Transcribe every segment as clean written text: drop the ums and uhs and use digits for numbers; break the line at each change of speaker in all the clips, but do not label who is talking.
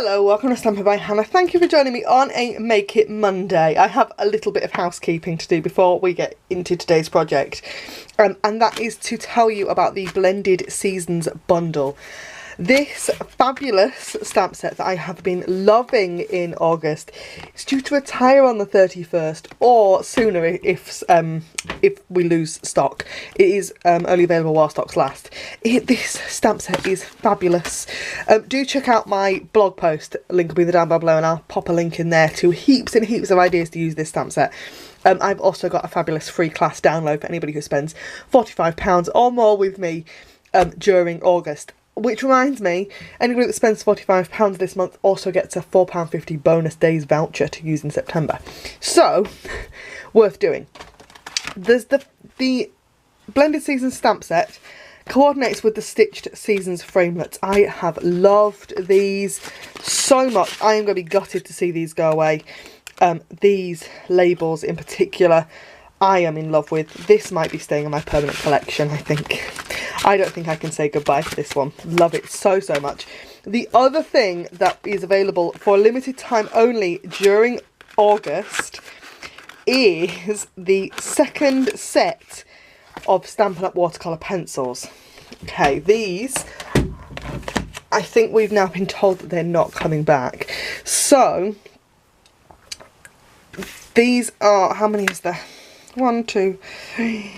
Hello, welcome to Stampin' by Hannah. Thank you for joining me on a Make It Monday. I have a little bit of housekeeping to do before we get into today's project, and that is to tell you about the Blended Seasons bundle. This fabulous stamp set that I have been loving in August is due to retire on the 31st or sooner if we lose stock. It is only available while stocks last. This stamp set is fabulous. Do check out my blog post, link will be down below, and I'll pop a link in there to heaps and heaps of ideas to use this stamp set. I've also got a fabulous free class download for anybody who spends £45 or more with me during August. Which reminds me, anybody that spends £45 this month also gets a £4.50 bonus days voucher to use in September. So, worth doing. There's the Blended Seasons stamp set coordinates with the Stitched Seasons framelets. I have loved these so much. I am going to be gutted to see these go away. These labels in particular, I am in love with. This might be staying in my permanent collection, I think. I don't think I can say goodbye to this one. Love it so much. The other thing that is available for a limited time only during August is the second set of Stampin' Up watercolour pencils. Okay, these, I think we've now been told that they're not coming back. So, these are, how many is there? 1, 2, 3...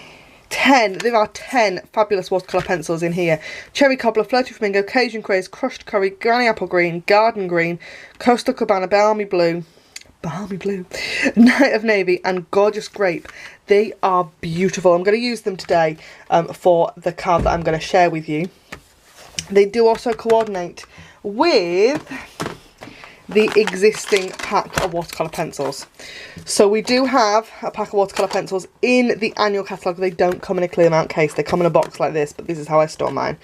10. There are 10 fabulous watercolour pencils in here. Cherry Cobbler, Flirty Flamingo, Cajun Craze, Crushed Curry, Granny Apple Green, Garden Green, Coastal Cabana, Balmy Blue, Night of Navy, and Gorgeous Grape. They are beautiful. I'm going to use them today for the card that I'm going to share with you. They do also coordinate with the existing pack of watercolour pencils. So we do have a pack of watercolour pencils in the annual catalogue. They don't come in a clear mount case, they come in a box like this, but this is how I store mine.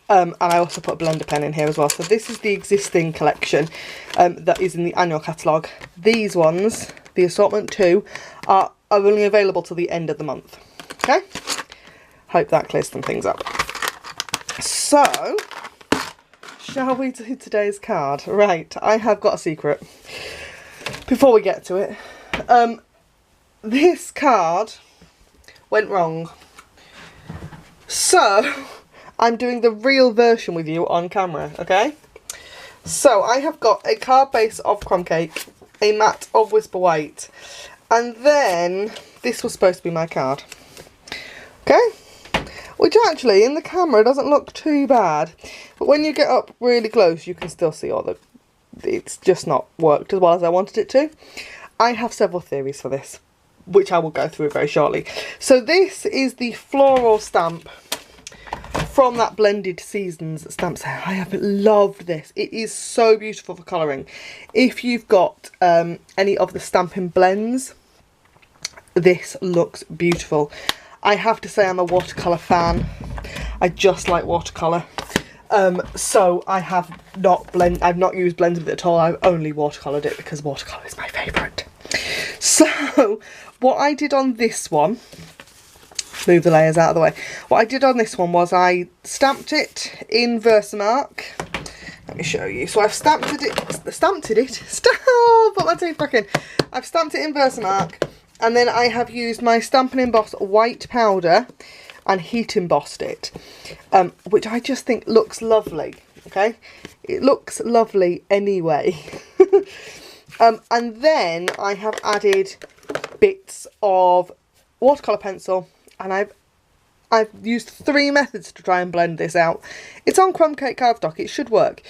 And I also put a blender pen in here as well. So this is the existing collection that is in the annual catalogue. These ones, the assortment 2, are only available till the end of the month. Okay? Hope that clears some things up. So, shall we do today's card? Right, I have got a secret. Before we get to it, this card went wrong. So, I'm doing the real version with you on camera, okay? So, I have got a card base of crumb cake, a mat of Whisper White, and then this was supposed to be my card. Okay? Which actually, in the camera, doesn't look too bad. But when you get up really close, you can still see all the... It's just not worked as well as I wanted it to. I have several theories for this, which I will go through very shortly. So this is the floral stamp from that Blended Seasons stamp set. I have loved this. It is so beautiful for colouring. If you've got any of the Stampin' blends, this looks beautiful. I have to say I'm a watercolour fan. I just like watercolour. So I have I've not used blends with it at all. I've only watercoloured it because watercolour is my favourite. So what I did on this one, move the layers out of the way. What I did on this one was I stamped it in Versamark. Let me show you. So I've put my teeth back in. I've stamped it in Versamark. And then I have used my Stampin' Emboss white powder and heat embossed it, which I just think looks lovely, okay? It looks lovely anyway. And then I have added bits of watercolour pencil, and I've used 3 methods to try and blend this out. It's on crumb cake cardstock, it should work.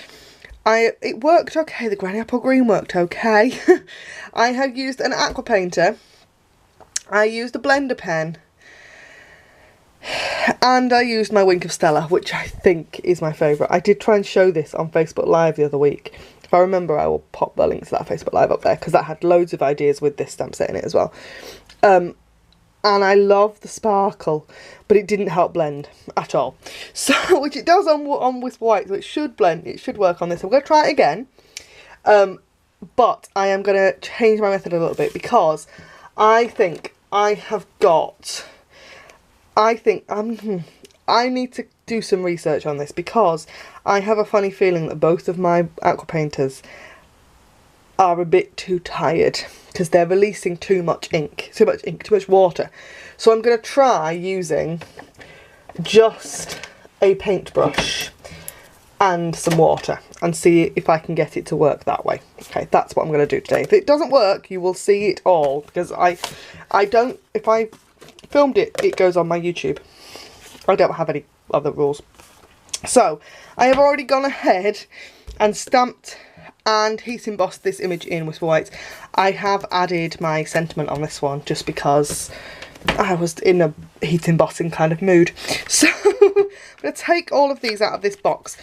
It worked okay, the Granny Apple Green worked okay. I have used an aqua painter. I used a blender pen, and I used my Wink of Stella, which I think is my favourite. I did try and show this on Facebook Live the other week. If I remember, I will pop the link to that Facebook Live up there, because that had loads of ideas with this stamp set in it as well. And I love the sparkle, but it didn't help blend at all. So, which it does on Whisper White, so it should blend, it should work on this. I'm going to try it again, but I am going to change my method a little bit, because I think I have got, I need to do some research on this, because I have a funny feeling that both of my aqua painters are a bit too tired because they're releasing too much water. So I'm going to try using just a paintbrush and some water and see if I can get it to work that way. Okay, that's what I'm going to do today. If it doesn't work, you will see it all, because I don't, if I filmed it, it goes on my YouTube. I don't have any other rules. So I have already gone ahead and stamped and heat embossed this image in Whisper White. I have added my sentiment on this one just because I was in a heat embossing kind of mood. So I'm going to take all of these out of this box.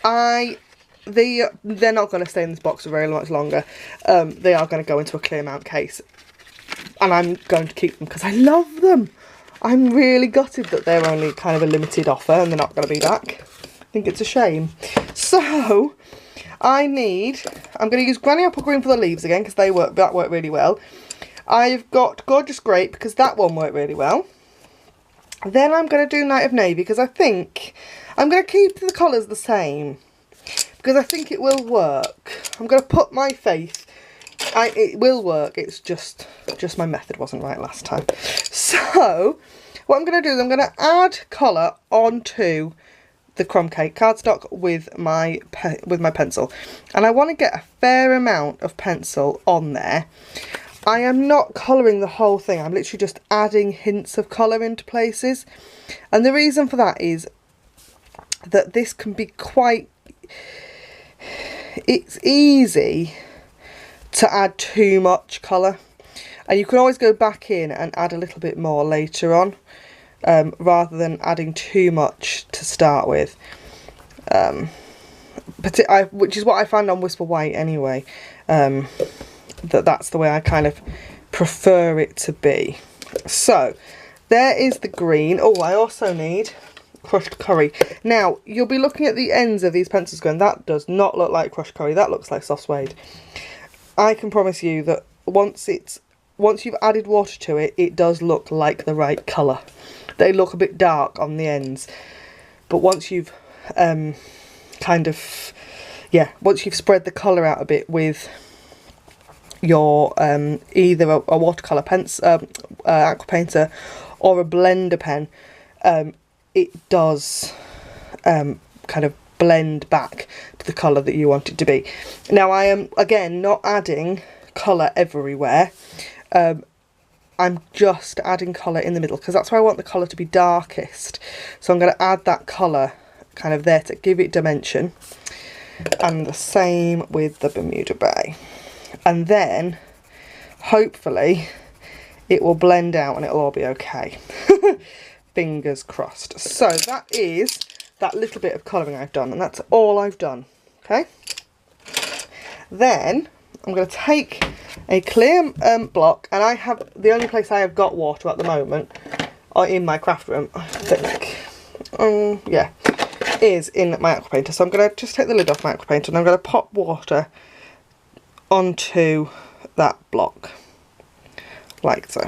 They're not going to stay in this box for very much longer. They are going to go into a clear mount case, and I'm going to keep them because I love them. I'm really gutted that they're only kind of a limited offer and they're not going to be back. I think it's a shame. So I'm going to use Granny Apple Green for the leaves again, because that worked really well. I've got Gorgeous Grape because that one worked really well. Then I'm going to do Night of Navy because I think I'm going to keep the colours the same because I think it will work. I'm going to put my faith. It will work. It's just my method wasn't right last time. So what I'm going to do is I'm going to add colour onto the crumb cake cardstock with my pencil, and I want to get a fair amount of pencil on there. I am not colouring the whole thing. I'm literally just adding hints of colour into places, and the reason for that is that this can be it's easy to add too much colour, and you can always go back in and add a little bit more later on, rather than adding too much to start with, which is what I found on Whisper White anyway, that's the way I kind of prefer it to be. So there is the green. Oh, I also need crushed curry. Now you'll be looking at the ends of these pencils going, that does not look like crushed curry, that looks like soft suede. I can promise you that once you've added water to it, it does look like the right colour. They look a bit dark on the ends, but once you've once you've spread the colour out a bit with your either a watercolour pencil, aqua painter, or a blender pen, it does kind of blend back to the colour that you want it to be. Now I am again not adding colour everywhere. I'm just adding colour in the middle because that's where I want the colour to be darkest. So I'm going to add that colour kind of there to give it dimension. And the same with the Bermuda Bay. And then hopefully it will blend out and it'll all be okay. Fingers crossed. So that is that little bit of colouring I've done, and that's all I've done. Okay. Then I'm going to take a clear block, and I have the only place I have got water at the moment in my craft room, I think, yeah, is in my aqua painter. So I'm going to just take the lid off my aqua painter and I'm going to pop water onto that block like so.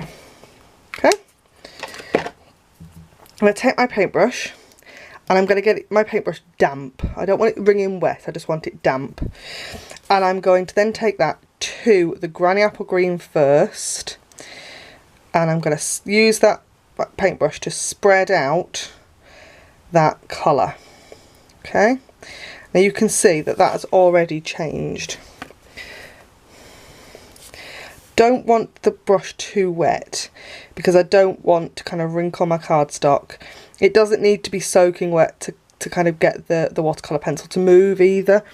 Okay, I'm going to take my paintbrush and I'm going to get my paintbrush damp. I don't want it wringing wet, I just want it damp. And I'm going to then take that to the Granny Apple Green first, and I'm going to use that paintbrush to spread out that colour. Okay, now you can see that that has already changed. Don't want the brush too wet because I don't want to kind of wrinkle my cardstock. It doesn't need to be soaking wet to kind of get the watercolour pencil to move either.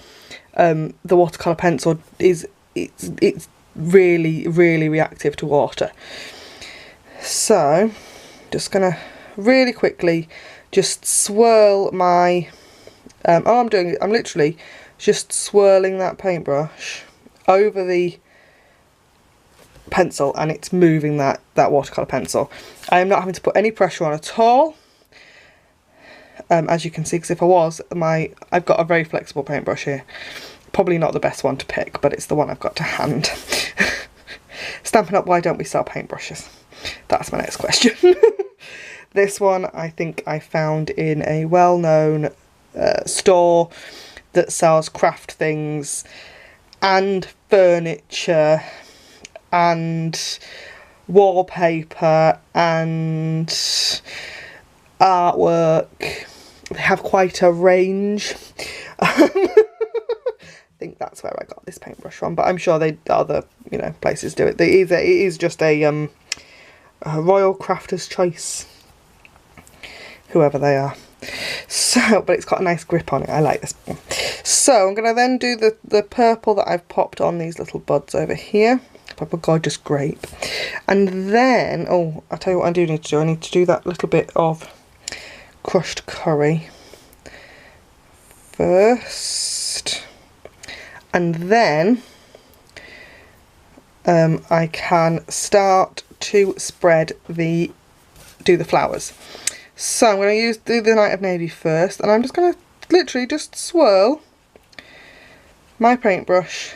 The watercolour pencil it's really reactive to water. So just gonna really quickly just swirl my all I'm doing is I'm literally just swirling that paintbrush over the pencil, and it's moving that watercolour pencil. I am not having to put any pressure on at all, as you can see, because if I was, I've got a very flexible paintbrush here. Probably not the best one to pick, but it's the one I've got to hand. Stampin' Up, why don't we sell paintbrushes? That's my next question. This one I think I found in a well-known store that sells craft things and furniture and wallpaper and artwork. They have quite a range. I think that's where I got this paintbrush from, but I'm sure they other places do it. It is just a Royal Crafter's Choice, whoever they are. So, but it's got a nice grip on it. I like this one. So I'm going to then do the purple that I've popped on these little buds over here. Pop a gorgeous grape. And then, oh, I'll tell you what I do need to do. I need to do that little bit of crushed curry first. And then I can start to spread do the flowers. So I'm going to do the Night of Navy first, and I'm just going to literally just swirl my paintbrush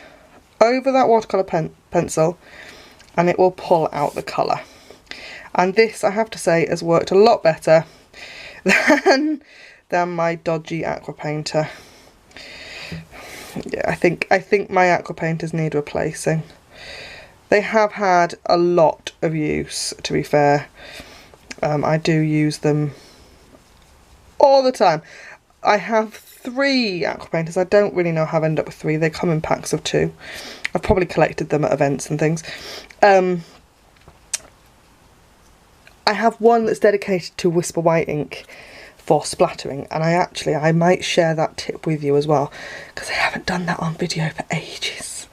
over that watercolour pencil, and it will pull out the colour. And this, I have to say, has worked a lot better than my dodgy aqua painter. Yeah, I think my aqua painters need replacing. They have had a lot of use, to be fair. I do use them all the time. I have 3 aqua painters. I don't really know how I've ended up with 3. They come in packs of 2. I've probably collected them at events and things. I have one that's dedicated to Whisper White ink for splattering, and I might share that tip with you as well, because I haven't done that on video for ages,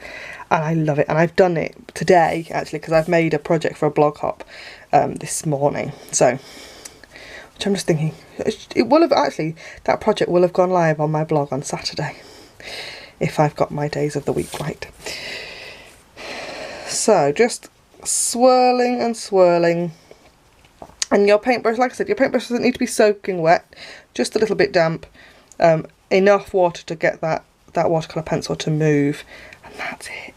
and I love it. And I've done it today actually, because I've made a project for a blog hop this morning, so which I'm just thinking it will have actually, that project will have gone live on my blog on Saturday if I've got my days of the week right. So just swirling and swirling. And your paintbrush, like I said, your paintbrush doesn't need to be soaking wet, just a little bit damp, enough water to get that watercolour pencil to move, and that's it.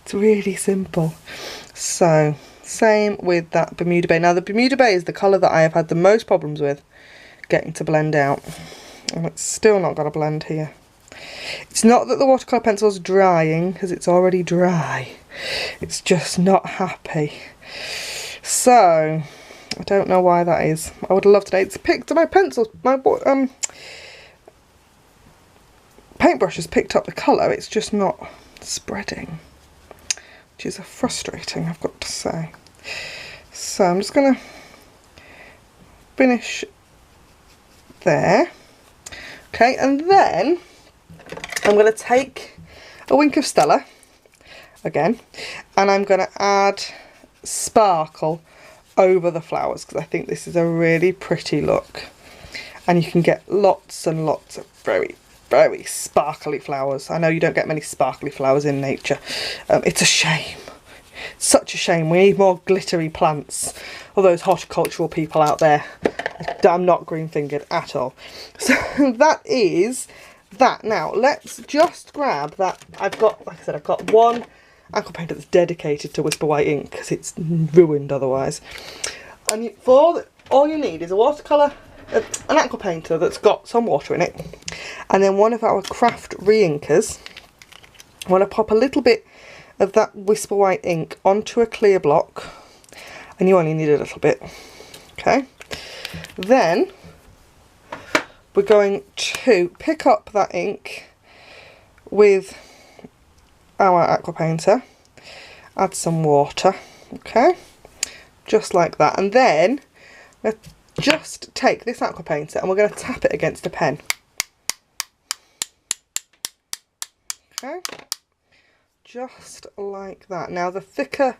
It's really simple. So, same with that Bermuda Bay. Now the Bermuda Bay is the colour that I have had the most problems with getting to blend out, and it's still not going to blend here. It's not that the watercolour pencil's drying, because it's already dry. It's just not happy. So I don't know why that is. I would love to know. It's picked my pencils, my paintbrush has picked up the colour. It's just not spreading, which is frustrating, I've got to say. So I'm just going to finish there. Okay, and then I'm going to take a wink of Stella again, and I'm going to add sparkle over the flowers, because I think this is a really pretty look, and you can get lots and lots of very, very sparkly flowers. I know you don't get many sparkly flowers in nature. It's a shame. Such a shame. We need more glittery plants. All those horticultural people out there. I'm not green fingered at all. So that is that. Now let's just grab that. I've got, like I said, I've got one aqua painter that's dedicated to Whisper White ink, because it's ruined otherwise. And all you need is a watercolour, an aqua painter that's got some water in it, and then one of our craft re-inkers. I want to pop a little bit of that Whisper White ink onto a clear block, and you only need a little bit. Okay, then we're going to pick up that ink with our aqua painter, add some water, okay, just like that, and then let's just take this aqua painter and we're going to tap it against a pen. Okay, just like that. Now the thicker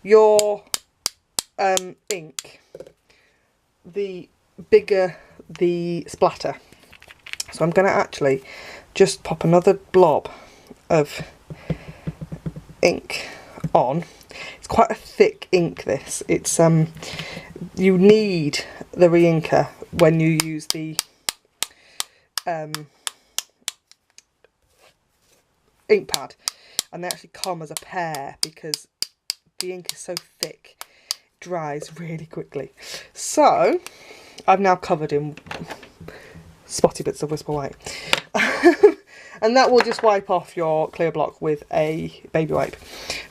your ink, the bigger the splatter. So I'm going to actually just pop another blob of ink on. It's quite a thick ink, this. It's you need the re-inker when you use the ink pad, and they actually come as a pair because the ink is so thick. dries really quickly. So I've now covered in spotty bits of Whisper White. And that will just wipe off your clear block with a baby wipe.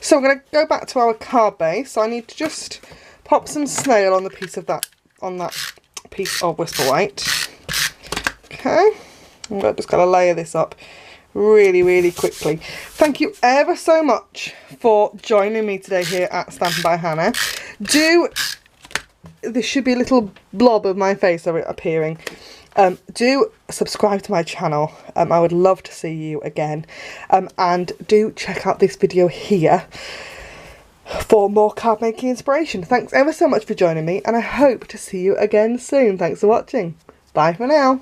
So we're going to go back to our card base. So I need to just pop some snail on the piece of that, on that piece of Whisper White. Okay, I'm just going to layer this up really quickly. Thank you ever so much for joining me today here at Stampin' by Hannah. There should be a little blob of my face appearing. Do subscribe to my channel. I would love to see you again. And do check out this video here for more card making inspiration. Thanks ever so much for joining me, and I hope to see you again soon. Thanks for watching. Bye for now.